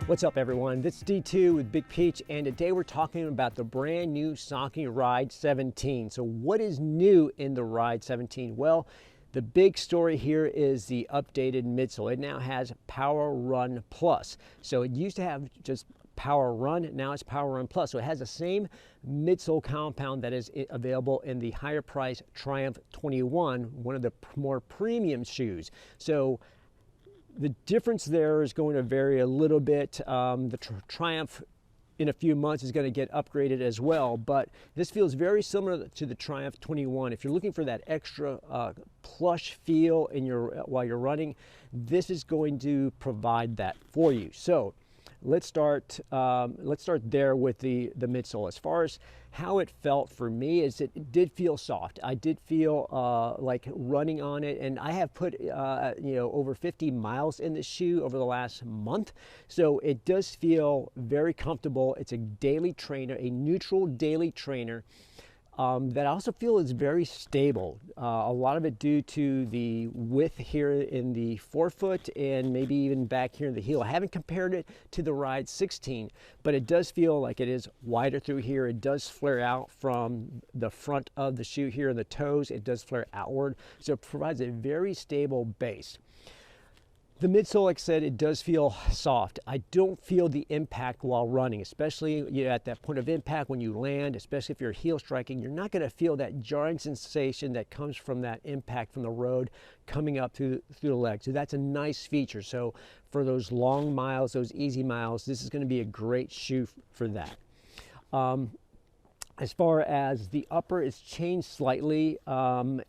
What's up everyone, this is D2 with Big Peach, and today we're talking about the brand new Saucony Ride 17. So what is new in the Ride 17? Well, the big story here is the updated midsole. It now has PWRRUN Plus. So it used to have just PWRRUN, now it's PWRRUN Plus. So it has the same midsole compound that is available in the higher price Triumph 21, one of the more premium shoes. So the difference there is going to vary a little bit. The Triumph in a few months is going to get upgraded as well, but this feels very similar to the Triumph 21. If you're looking for that extra plush feel in while you're running, this is going to provide that for you. So let's start there with the midsole. As far as how it felt for me, is it did feel soft. I did feel like running on it, and I have put over 50 miles in this shoe over the last month, so it does feel very comfortable. It's a daily trainer, a neutral daily trainer. That I also feel is very stable. A lot of it due to the width here in the forefoot and maybe even back here in the heel. I haven't compared it to the Ride 16, but it does feel like it is wider through here. It does flare out from the front of the shoe here in the toes. It does flare outward, so it provides a very stable base. The midsole, like I said, it does feel soft. I don't feel the impact while running, especially at that point of impact when you land, especially if you're heel striking. You're not going to feel that jarring sensation that comes from that impact from the road coming up through the leg. So that's a nice feature. So for those long miles, those easy miles, this is going to be a great shoe for that. As far as the upper, it's changed slightly.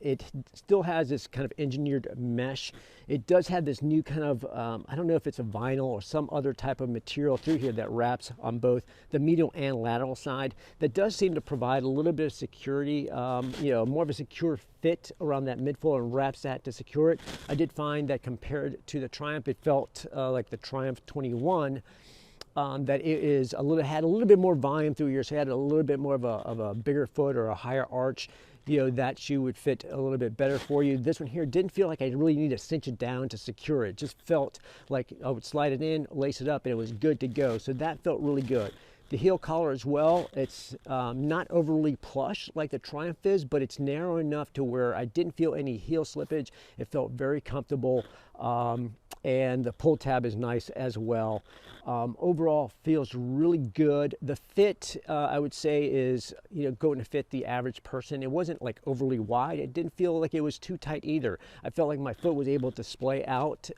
It still has this kind of engineered mesh. It does have this new kind of, I don't know if it's a vinyl or some other type of material through here that wraps on both the medial and lateral side. That does seem to provide a little bit of security, more of a secure fit around that midfoot and wraps that to secure it. I did find that compared to the Triumph, it felt like the Triumph 21, that it is had a little bit more volume through here, so it had a little bit more of a bigger foot or a higher arch. That shoe would fit a little bit better for you. This one here didn't feel like I really need to cinch it down to secure it. Just felt like I would slide it in, lace it up, and it was good to go. So that felt really good. The heel collar as well, it's not overly plush like the Triumph is, but it's narrow enough to where I didn't feel any heel slippage. It felt very comfortable, and the pull tab is nice as well. Overall, feels really good. The fit, I would say, is going to fit the average person. It wasn't like overly wide. It didn't feel like it was too tight either. I felt like my foot was able to splay out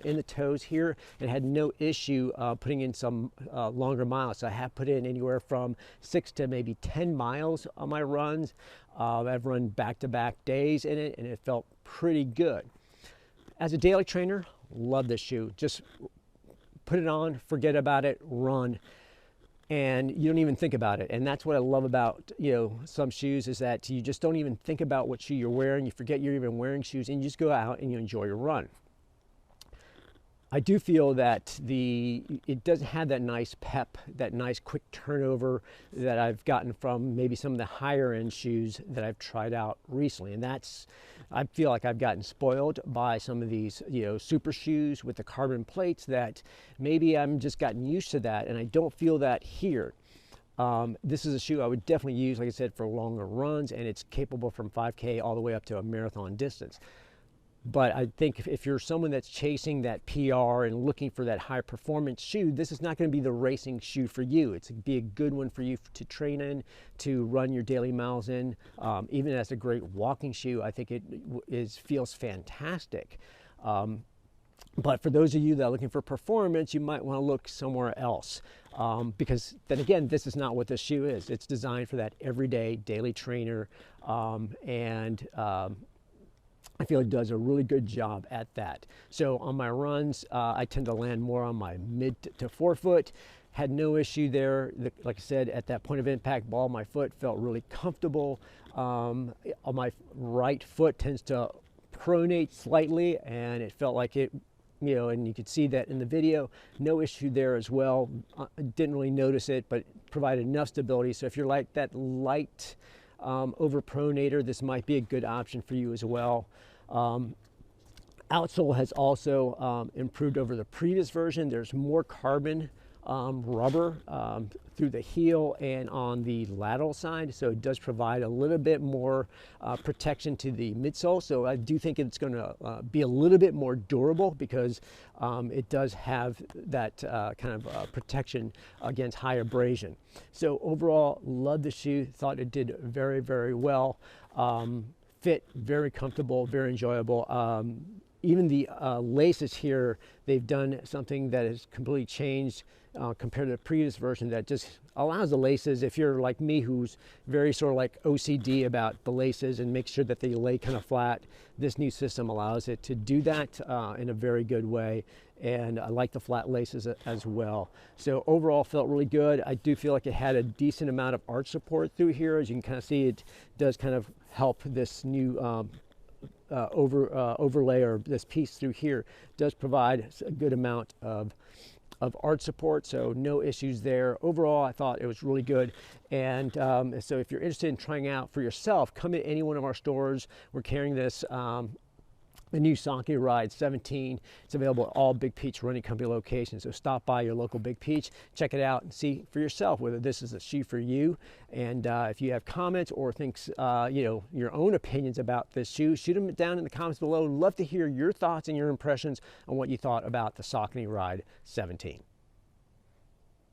in the toes here, and had no issue putting in some longer miles. So I have put in anywhere from 6 to maybe 10 miles on my runs. I've run back-to-back days in it, and it felt pretty good. As a daily trainer, love this shoe. Just put it on, forget about it, run, and you don't even think about it. And that's what I love about some shoes, is that you just don't even think about what shoe you're wearing. You forget you're even wearing shoes, and you just go out and you enjoy your run. I do feel that it doesn't have that nice pep, that nice quick turnover that I've gotten from maybe some of the higher end shoes that I've tried out recently. And I feel like I've gotten spoiled by some of these super shoes with the carbon plates, that maybe I'm just gotten used to that, and I don't feel that here. This is a shoe I would definitely use, like I said, for longer runs, and it's capable from 5K all the way up to a marathon distance. But I think if you're someone that's chasing that PR and looking for that high performance shoe, this is not going to be the racing shoe for you. It's going to be a good one for you to train in, to run your daily miles in. Even as a great walking shoe, I think it feels fantastic. But for those of you that are looking for performance, you might want to look somewhere else. Because then again, this is not what this shoe is. It's designed for that everyday daily trainer, I feel it does a really good job at that. So on my runs, I tend to land more on my mid to forefoot. Had no issue there. Like I said, at that point of impact, ball of my foot felt really comfortable. On my right foot tends to pronate slightly, and it felt like it, and you could see that in the video. No issue there as well. Didn't really notice it, but provided enough stability. So if you're like that light overpronator, this might be a good option for you as well. Outsole has also improved over the previous version. There's more carbon rubber through the heel and on the lateral side, so it does provide a little bit more protection to the midsole. So I do think it's going to be a little bit more durable because it does have that kind of protection against high abrasion. So overall, love the shoe. Thought it did very, very well. Fit very comfortable, very enjoyable. Even the laces here, they've done something that has completely changed compared to the previous version, that just allows the laces, if you're like me who's very sort of like OCD about the laces and make sure that they lay kind of flat, this new system allows it to do that in a very good way. And I like the flat laces as well. So overall, felt really good. I do feel like it had a decent amount of arch support through here. As you can kind of see, it does kind of help this new overlay, or this piece through here does provide a good amount of arch support, so no issues there. Overall, I thought it was really good. And so if you're interested in trying out for yourself, come to any one of our stores. We're carrying this the new Saucony Ride 17. It's available at all Big Peach Running Company locations. So stop by your local Big Peach, check it out, and see for yourself whether this is a shoe for you. And if you have comments or things, you know, your own opinions about this shoe, shoot them down in the comments below. Love to hear your thoughts and your impressions on what you thought about the Saucony Ride 17.